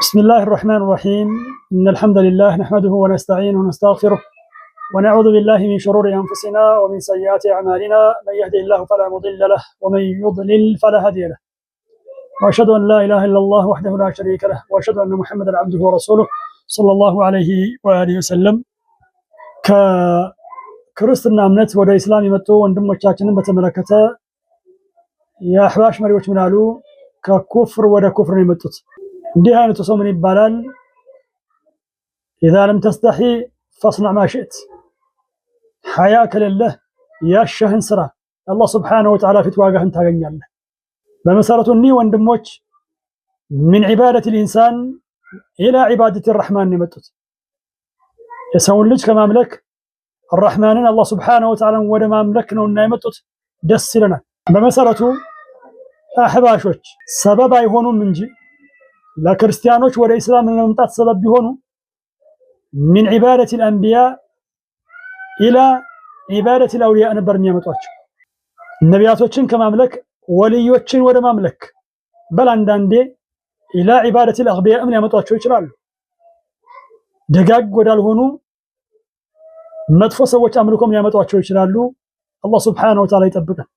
بسم الله الرحمن الرحيم إن الحمد لله نحمده ونستعينه ونستغفره ونعوذ بالله من شرور أنفسنا ومن سيئات أعمالنا من يهده الله فلا مضل له ومن يضلل فلا هادي له وأشهد أن لا إله إلا الله وحده لا شريك له وأشهد أن محمدا عبده ورسوله صلى الله عليه وآله وسلم كرستنا أمنت ودا إسلام يمتو وندم وشاكنا بتملكته يا أحباش مريوش منالو ككفر ودا كفر يمتوت እንዲህ አይነቱ ሰው ምን ይባላል? إذا لم تستحي فاصنع ما شئت ሐያ ከሌለህ ያሻህን ስራ አላህ Subhanahu Wa Ta'ala ፊት ዋጋህን ታገኛለህ። በመሰረቱ እኒህ ወንድሞች من عبادة الإنسان إلى عبادة الرحمن የመጡት የሰውን ልጅ ከማምለክ الرحمንን አላህ Subhanahu Wa Ta'ala ወደ ማምለክ ነውና የመጡት ደስ ይለናል። በመሰረቱ አህባሾች ሰበብ አይሆኑም እንጂ ለክርስቲያኖች ወደ እስላም ለመምጣት ሰበብ ቢሆኑ من عبادة الأنبياء إلى عبادة الأولياء ነበር የሚያመጧቸው። ነቢያቶችን ከማምለክ ወልዮችን ወደ ማምለክ በላንዳንዴ إلى عبادة الأغبياء ምን ያመጧቸው ይችላሉ። ደጋግ ወዳልሆኑ መጥፎ ሰዎች አምልኮም ያመጧቸው ይችላሉ። አላህ Subhanahu Wa Ta'ala ይጠብቀን።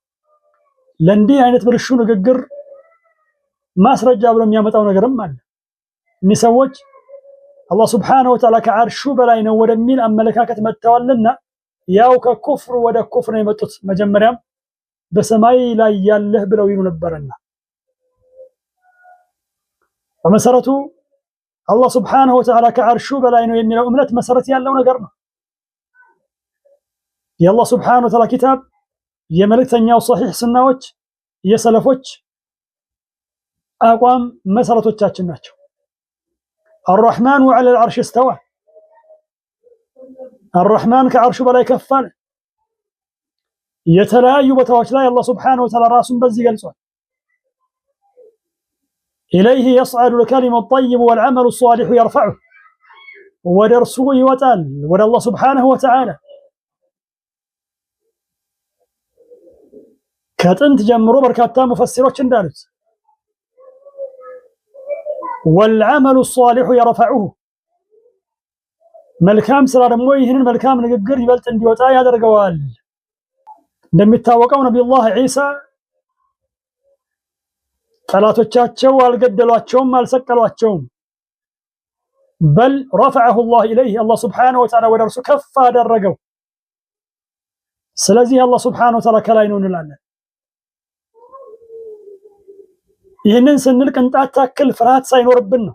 ለእንዲህ አይነት ብልሹ ንግግር ማስረጃ ብሎ የሚያመጣው ነገርም አለ። እነዚህ ሰዎች አላህ Subhanahu Wa Ta'ala ከዓርሹ በላይ ነው ወደሚል አመለካከት መጥተዋልና ያው ከኩፍር ወደ ኩፍር ነው የመጡት። መጀመሪያም በሰማይ ላይ ያለህ ብለው ይሉ ነበርና በመሰረቱ አላህ Subhanahu Wa Ta'ala ከዓርሹ በላይ ነው የሚለው እምነት መሰረት ያለው ነገር ነው። የአላህ Subhanahu Wa Ta'ala ኪታብ የመልእክተኛው ሷሂህ ሱናዎች የሰለፎች አቋም መሰረቶቻችን ናቸው። الرحمن على العرش استوى الرحمن ከዓርሹ በላይ ከፍ አለ። የተለያዩ ቦታዎች ላይ አላህ Subhanahu Wa Ta'ala ራሱን በዚህ ገልጿል። إليه يصعد الكلم الطيب والعمل الصالح يرفعه ወደ እርሱ ይወጣል ወደ አላህ Subhanahu Wa Ta'ala ከጥንት ጀምሮ በርካታ ሙፈሲሮች እንዳሉት والعمل الصالح يرفعه መልካም ስራ ደግሞ ይህንን መልካም ንግግር ይበልጥ እንዲወጣ ያደርገዋል። እንደሚታወቀው ነብዩላህ ዒሳ ጠላቶቻቸው አልገደሏቸውም አልሰቀሏቸውም بل رفعه الله إليه الله Subhanahu Wa Ta'ala ወደ እርሱ ከፍ አደረገው። ስለዚህ አላህ Subhanahu Wa Ta'ala ከላይ ነው እንላለን። ይህንን ስንል ቅንጣት ታክል ፍርሃት ሳይኖርብን ነው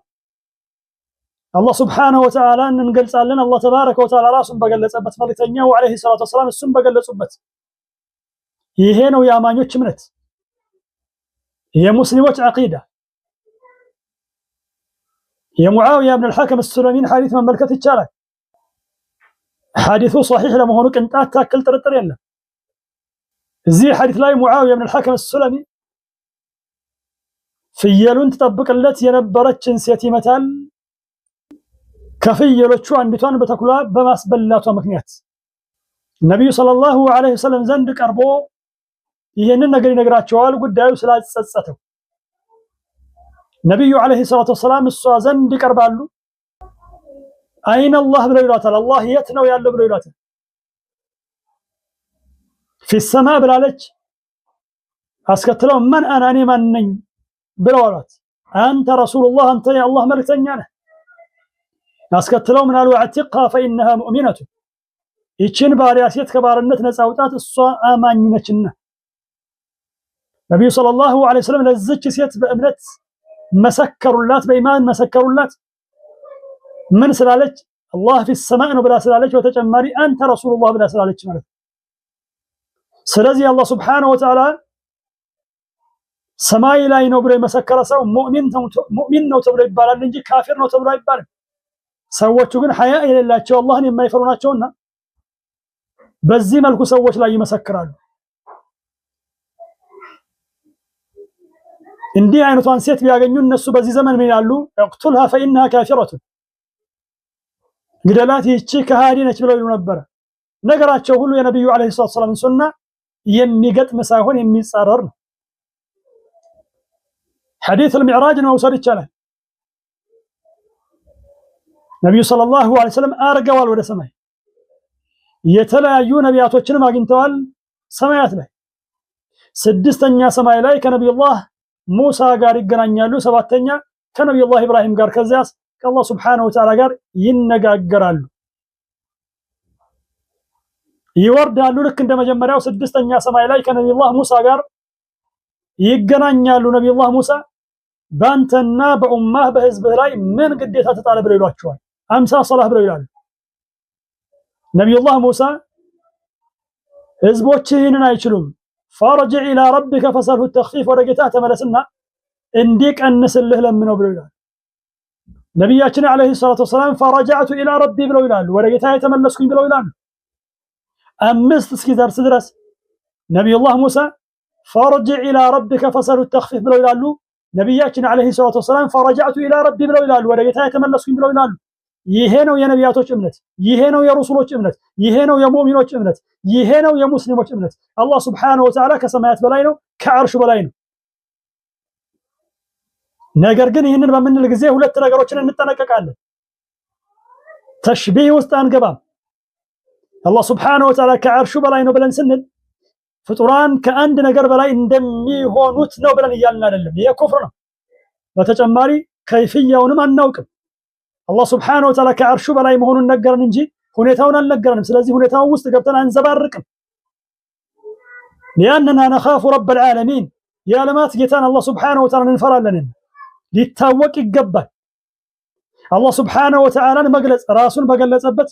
አላህ Subhanahu Wa Ta'ala እንገልጻለን። አላህ ተባረከ ወተዓላ ራሱን በገለጸበት መልእክተኛው አለይሂ ሰላቱ ወሰላም እሱን በገለጹበት ይሄ ነው የአማኞች እምነት የሙስሊሞች አቂዳ። የሙዓዊያ ኢብኑ አልሐከም አልሱለሚን ሐዲስ መመልከት ይቻላል። ሐዲሱ ሷሂህ ለመሆኑ ቅንጣት ታክል ጥርጥር የለም። እዚህ ሐዲስ ላይ ሙዓዊያ ኢብኑ አልሐከም አልሱለሚ ፍየሉን ተጠብቅለት የነበረችን ሴት ይመታል። ከፍየሎቹ አንዲቷን በተኩላ በማስበላቷ ምክንያት ነብዩ ሰለላሁ ዐለይሂ ወሰለም ዘንድ ቀርቦ ይሄንን ነገር ይነግራቸዋል። ጉዳዩ ስላጸጸተው ነብዩ ዐለይሂ ሰላቱ ወሰላም እሷ ዘንድ ይቀርባሉ። አይነ አላህ ብለው ይሏታል። አላህ የት ነው ያለው ብለው ይሏታል። ፊ ሰማ ብላለች። አስከትለው ማን አናኒ ማን ነኝ ብለው አሏት። አንተ ረሱሉላህ አንተ የአላህ መልእክተኛ ነህ። አስከትለው ምን አሉ? አዕቲቅሃ ፈኢነሃ ሙእሚነቱ ይችን ባሪያ ሴት ከባርነት ነፃ አውጣት እሷ አማኝ ነችና። ነብዩ ሰለላሁ ዐለይሂ ወሰለም ለዚች ሴት በእምነት መሰከሩላት፣ በኢማን መሰከሩላት። ምን ስላለች? አላህ ፊ ሰማእ ነው ብላ ስላለች፣ በተጨማሪ አንተ ረሱሉላህ ብላ ስላለች ማለት። ስለዚህ አላህ Subhanahu Wa Ta'ala ሰማይ ላይ ነው ብሎ የመሰከረ ሰው ሙእሚን ነው ተብሎ ይባላል እንጂ ካፊር ነው ተብሎ አይባልም። ሰዎቹ ግን ሐያ የሌላቸው አላህን የማይፈሩ ናቸውና በዚህ መልኩ ሰዎች ላይ ይመሰክራሉ። እንዲህ አይነቷን ሴት ቢያገኙ እነሱ በዚህ ዘመን ምን ይላሉ? اقتلها فإنها كافرة ግደላት ይህች ከሃዲ ነች ብለው ይሉ ነበር። ነገራቸው ሁሉ የነብዩ አለይሂ ሰላም ሱና የሚገጥም ሳይሆን የሚጻረር ነው። حديث المعراج መውሰድ ይቻላል። ነብዩ ሰለላሁ ዐለይሂ ወሰለም አርገዋል ወደ ሰማይ። የተለያዩ ነቢያቶችንም አግኝተዋል ሰማያት ላይ። ስድስተኛ ሰማይ ላይ ከነብዩላህ ሙሳ ጋር ይገናኛሉ። ሰባተኛ ከነብዩላህ ኢብራሂም ጋር፣ ከዚያስ ከአላህ ሱብሓነሁ ወተዓላ ጋር ይነጋገራሉ፣ ይወርዳሉ። ልክ እንደመጀመሪያው ስድስተኛ ሰማይ ላይ ከነብዩላህ ሙሳ ጋር ይገናኛሉ። ነብዩላህ ሙሳ ባንተና በኡማህ በህዝብህ ላይ ምን ግዴታ ተጣለ ብለው ይሏቸዋል። 50 ሶላህ ብለው ይላሉ። ነብዩላህ ሙሳ ህዝቦችህ ይህንን አይችሉም፣ ፈርጅዕ ኢላ ረቢከ ፈሰልሁ ተኽፊፍ፣ ወደ ጌታ ተመለስና እንዲቀንስልህ ለምነው ብለው ይላሉ። ነቢያችን ዓለይሂ ሰላቱ ወሰላም ፈረጃዕቱ ኢላ ረቢ ብለው ይላሉ፣ ወደ ጌታ የተመለስኩኝ ብለው ይላሉ። 5 እስኪደርስ ድረስ ነቢዩላህ ሙሳ ፈርጅዕ ኢላ ረቢከ ፈሰልሁ ተኽፊፍ ብለው ይላሉ። ነቢያችን ዓለይሂ ሰላቱ ወሰላም ፈረጃዕቱ ኢላ ረቢ ብለው ይላሉ፣ ወደ ጌታ የተመለስኩኝ ብለው ይላሉ። ይሄ ነው የነቢያቶች እምነት፣ ይሄ ነው የሩሱሎች እምነት፣ ይሄ ነው የሙእሚኖች እምነት፣ ይሄ ነው የሙስሊሞች እምነት። አላህ ሱብሓነሁ ወተዓላ ከሰማያት በላይ ነው፣ ከዐርሹ በላይ ነው። ነገር ግን ይህንን በምንል ጊዜ ሁለት ነገሮችን እንጠነቀቃለን። ተሽቢህ ውስጥ አንገባም። አላህ ሱብሓነሁ ወተዓላ ከዐርሹ በላይ ነው ብለን ስንል ፍጡራን ከአንድ ነገር በላይ እንደሚሆኑት ነው ብለን እያልን አይደለም። ይሄ ኩፍር ነው። በተጨማሪ ከይፍያውንም አናውቅም። አላህ ሱብሓነሁ ወተዓላ ከዐርሹ በላይ መሆኑን ነገረን እንጂ ሁኔታውን አልነገረንም። ስለዚህ ሁኔታው ውስጥ ገብተን አንዘባርቅም። ሊአንና ነኻፉ ረበል ዓለሚን፣ የዓለማት ጌታን አላህ ሱብሓነሁ ወተዓላ እንፈራለን። ሊታወቅ ይገባል። አላህ ሱብሓነሁ ወተዓላን መግለጽ ራሱን በገለጸበት